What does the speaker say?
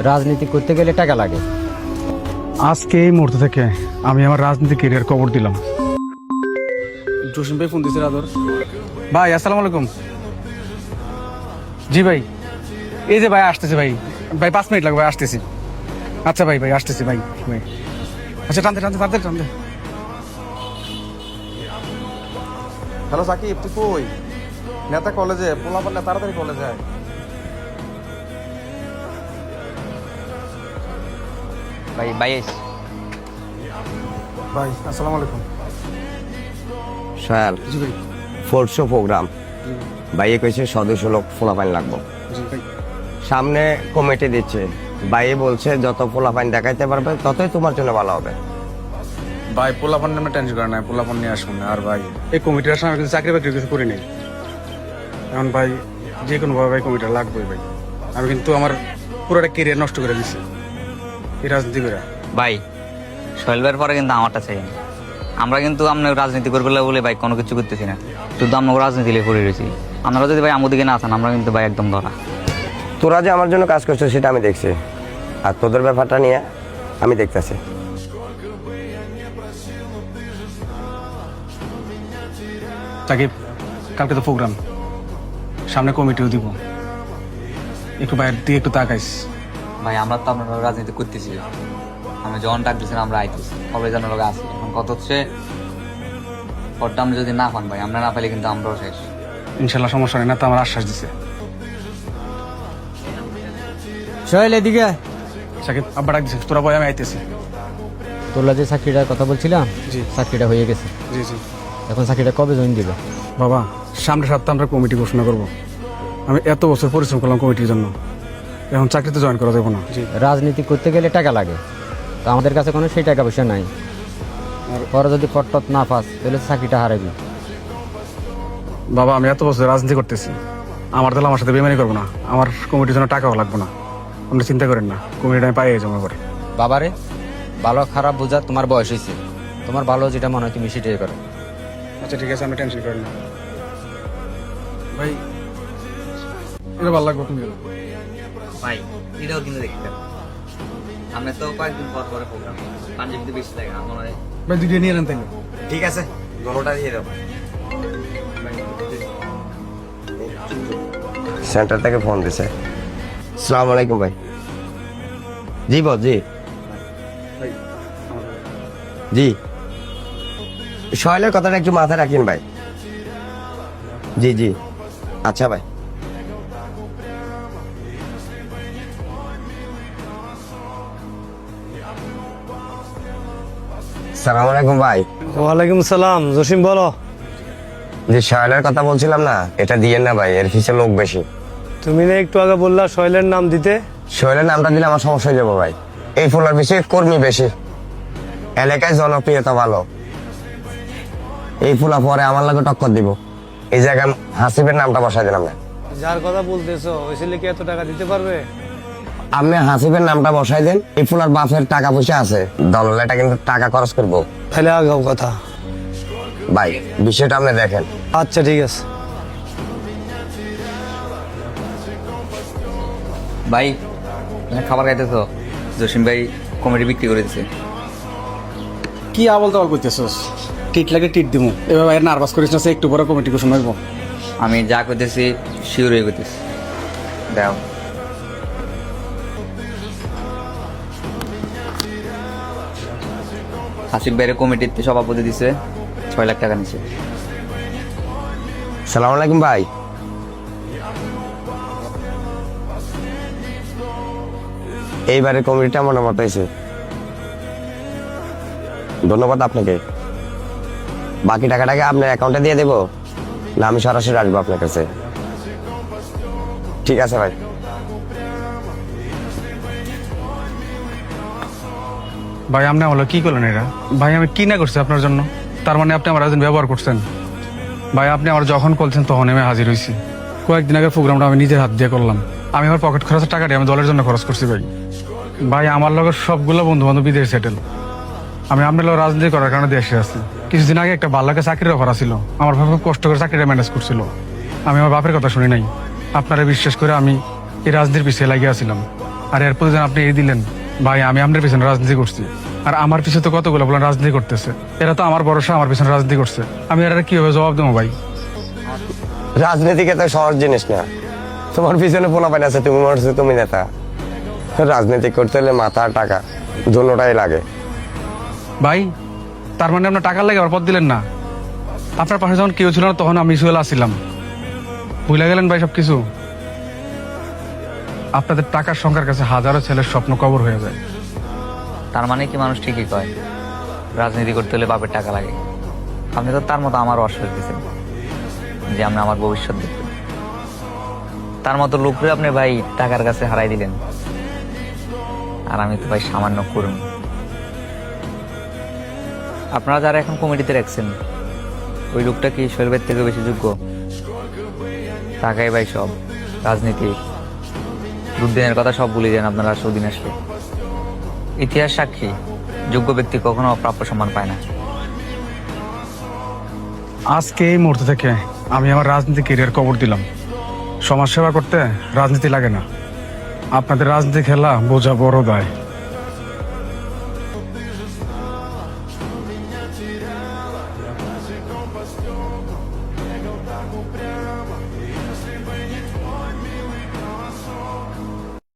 রাজনীতি করতে গেলে টাকা লাগে। আজকে এই মুহূর্ত থেকে আমি আমার রাজনীতি ক্যারিয়ার কবর দিলাম। জসিম ভাই ফোন দিছে রাদর ভাই। আসসালামু আলাইকুম। জি ভাই, এই যে ভাই আসতেছে ভাই। ভাই 5 মিনিট লাগবে, ভাই আসতেছি। আচ্ছা ভাই, ভাই আসতেছি ভাই। ভাই আচ্ছা, টানতে টানতে টানতে টানতে। হ্যালো সাকিব, তুই কই? নেতা কলেজে, পোলাপান না, তাড়াতাড়ি কলেজে আয়। ভাই বাইশ ভাই আসসালামু আলাইকুম। সোহেল, জি ভাই। ফোর্টশো প্রোগ্রাম বাইয়ে কইছে সদস্য লোক ফোলাপাইন লাগবো। জি ভাই। সামনে কমিটি দিচ্ছে, বাইয়ে বলছে যত ফোলাপাইন দেখাইতে পারবে ততই তোমার জন্য ভালো হবে। ভাই পোলাপান নামে টেনশন করে না, পোলাপান নিয়ে আসুন না। আর ভাই এই কমিটির আসলে আমি কিন্তু চাকরি বাকরি কিছু করি নাই। এখন ভাই যে কোনো ভাবে ভাই কমিটি লাগবে ভাই। আমি কিন্তু আমার পুরোটা কেরিয়ার নষ্ট করে দিচ্ছি এই রাজনীতি করে। ভাই শৈলবের পরে কিন্তু আমারটা চাই না। আমরা কিন্তু আপনার রাজনীতি করবে বলে ভাই কোনো কিছু করতেছি না, শুধু আমরা রাজনীতি লিয়ে পড়ে রয়েছি। আপনারা যদি ভাই আমাদের দিকে না আসেন আমরা কিন্তু ভাই একদম ধরা। তোরা যে আমার জন্য কাজ করছো সেটা আমি দেখছি, আর তোদের ব্যাপারটা নিয়ে আমি দেখতেছি। সাকিব, কালকে তো প্রোগ্রাম, সামনে কমিটিও দিব, একটু বাইরের দিকে একটু তাকাইস। ভাই আমরা তো আপনারা রাজনীতি করতেছি, আমি যখন ডাক দিচ্ছেন আমরা আইতেছি, সবাই যেন লোক আসি। এখন কত হচ্ছে পরটা আমরা যদি না পান ভাই, আমরা না পাইলে কিন্তু আমরাও শেষ। ইনশাল্লাহ সমস্যা নেই, না তো আমার আশ্বাস দিছে। সোহেল এদিকে। সাকিব, আব্বা ডাক দিছে, তোরা বয় আমি আইতেছি। তোলা যে চাকরিটার কথা বলছিলাম, জি চাকরিটা হয়ে গেছে। জি জি। এখন চাকরিটা কবে জয়েন দিবে? বাবা, সামনের সপ্তাহে আমরা কমিটি ঘোষণা করবো। আমি এত বছর পরিশ্রম করলাম কমিটির জন্য, এখন চাকরিতে জয়েন করা যাবো না। জি। রাজনীতি করতে গেলে টাকা লাগে, তো আমাদের কাছে কোনো সেই টাকা পয়সা নাই। পরে যদি পট্টত না পাস তাহলে চাকরিটা হারাবি। বাবা, আমি এত বছর রাজনীতি করতেছি, আমার দল আমার সাথে বেমানি করবো না। আমার কমিটির জন্য টাকাও লাগবে না, আপনি চিন্তা করেন না। কমিটিটা আমি পাই যাবো এবার। বাবারে, ভালো খারাপ বোঝা তোমার বয়স হয়েছে, তোমার ভালো যেটা মনে হয় তুমি সেটাই করো। আচ্ছা ঠিক আছে, আমি টেনশন করেন না ভাই। এটা ভালো লাগবে তুমি। ভাই এটাও কিন্তু দেখতে আমরা তো কয়েকদিন পর পরে প্রোগ্রাম পাঞ্জাবিতে বেশি থাকে আমার মনে হয়। ভাই দুইটা নিয়ে নেন তাইলে। ঠিক আছে, দোনোটা দিয়ে দেবো। সেন্টার থেকে ফোন দিছে। আসসালামু আলাইকুম ভাই। জি বস। জি জি, সোহেলের কথাটা একটু মাথায় রাখেন ভাই। জি জি, আচ্ছা ভাই। সালাম আলাইকুম ভাই। ওয়ালাইকুম সালাম। জসিম বলো। যে সোহেলের কথা বলছিলাম না, এটা দিয়েন না ভাই, এর পিছে লোক বেশি। তুমি না একটু আগে বললা সোহেলের নাম দিতে? সোহেলের নামটা দিলে আমার সমস্যা হয়ে যাবো ভাই। এই ফুলার পিছিয়ে কর্মী বেশি, এলাকায় জনপ্রিয়তা ভালো। এই ফুলা পরে আমার লাগে টক্কর দিব। এই জায়গায় হাসিবের নামটা বসাই দিলাম না। যার কথা বলতেছো ওই ছেলে কি এত টাকা দিতে পারবে? আপনি হাসিবের নামটা বসাই দেন। এই ফুলার বাপের টাকা পয়সা আছে, দলটা কিন্তু টাকা খরচ করবো তাহলে আগাও কথা। ভাই, বিষয়টা আপনি দেখেন। আচ্ছা ঠিক আছে। ভাই খাবার খাইতেছো? জসিম ভাই কমিটি বিক্রি করে দিচ্ছে। কি আবল তাবল করতেছস? টিট লাগে টিট দিমু। এবার ভাই নার্ভাস করিস না, সে একটু পরে কমিটি ঘোষণা করবো। আমি যা করতেছি শিওর হয়ে করতেছি। দাও। হাসিব ভাইয়ের কমিটিতে সভাপতি দিছে, 6 লাখ টাকা নিছে। সালাম আলাইকুম ভাই। এইবারে কমিটিটা মনে মতো হয়েছে, ধন্যবাদ আপনাকে। বাকি টাকাটাকে আপনার অ্যাকাউন্টে দিয়ে দেবো না আমি সরাসরি আসবো আপনার কাছে? ঠিক আছে ভাই। ভাই আপনি আমার কি করলেন এটা? ভাই আমি কি না করছি আপনার জন্য? তার মানে আপনি আমার একজন ব্যবহার করছেন? ভাই আপনি আমার যখন বলছেন তখন আমি হাজির হয়েছি। কয়েকদিন আগে প্রোগ্রামটা আমি নিজের হাত দিয়ে করলাম। আমি আমার পকেট খরচের টাকাটি আমি দলের জন্য খরচ করছি ভাই। ভাই আমার লগের সবগুলো বন্ধু বান্ধব বিদেশে সেটেল। আমি আপনার লোক রাজনীতি করার কারণে দেশে আছি। কিছুদিন আগে একটা ভালো লাগে চাকরির অফার ছিল, আমার ভাবে খুব কষ্ট করে চাকরিটা ম্যানেজ করছিল। আমি আমার বাপের কথা শুনি নাই, আপনারা বিশ্বাস করে আমি এই রাজনীতির পিছিয়ে লাগিয়েছিলাম। আর এরপর যেন আপনি এই দিলেন, ভাই আমি আপনার পিছনে রাজনীতি করছি, আর আমার পিছনে তো কতগুলো বলেন রাজনীতি করতেছে, এরা তো আমার ভরসা আমার পিছনে রাজনীতি করছে, আমি এরা কিভাবে জবাব দেবো ভাই? রাজনীতি তো সহজ জিনিস না। তোমার পিছনে পোলাপান আছে, তুমি মনে হচ্ছে তুমি নেতা। রাজনীতি করতে হলে মাথা আর টাকা দুটোটাই লাগে। ভাই তার মানে আপনার টাকার লাগে আবার পদ দিলেন না? আপনার পাশে যখন কেউ ছিল না তখন আমি সুয়েল আসছিলাম, ভুলে গেলেন ভাই সবকিছু? আপনাদের টাকার সংখ্যার কাছে হাজারো ছেলের স্বপ্ন কবর হয়ে যায়। তার মানে কি মানুষ ঠিকই কয় রাজনীতি করতে হলে বাপের টাকা লাগে? আপনি তো তার মতো আমারও আশ্বাস দিচ্ছেন যে আপনি আমার ভবিষ্যৎ দেখবেন। তার মতো লোকরে আপনি ভাই টাকার কাছে হারাই দিলেন, আর আমি তো ভাই সামান্য করুন। আপনারা যারা এখন কমিটিতে রাখছেন, ওই লোকটা কি শৈলবের থেকে বেশি যোগ্য? টাকাই ভাই সব, রাজনীতি দুর্দিনের কথা সব ভুলে যান আপনারা সুদিন আসলে। ইতিহাস সাক্ষী, যোগ্য ব্যক্তি কখনো প্রাপ্য সম্মান পায় না। আজকে এই মুহূর্ত থেকে আমি আমার রাজনীতি কেরিয়ার কবর দিলাম। সমাজ সেবা করতে রাজনীতি লাগে না, আপনাদের রাজনীতি খেলা বোঝা বড় দায়।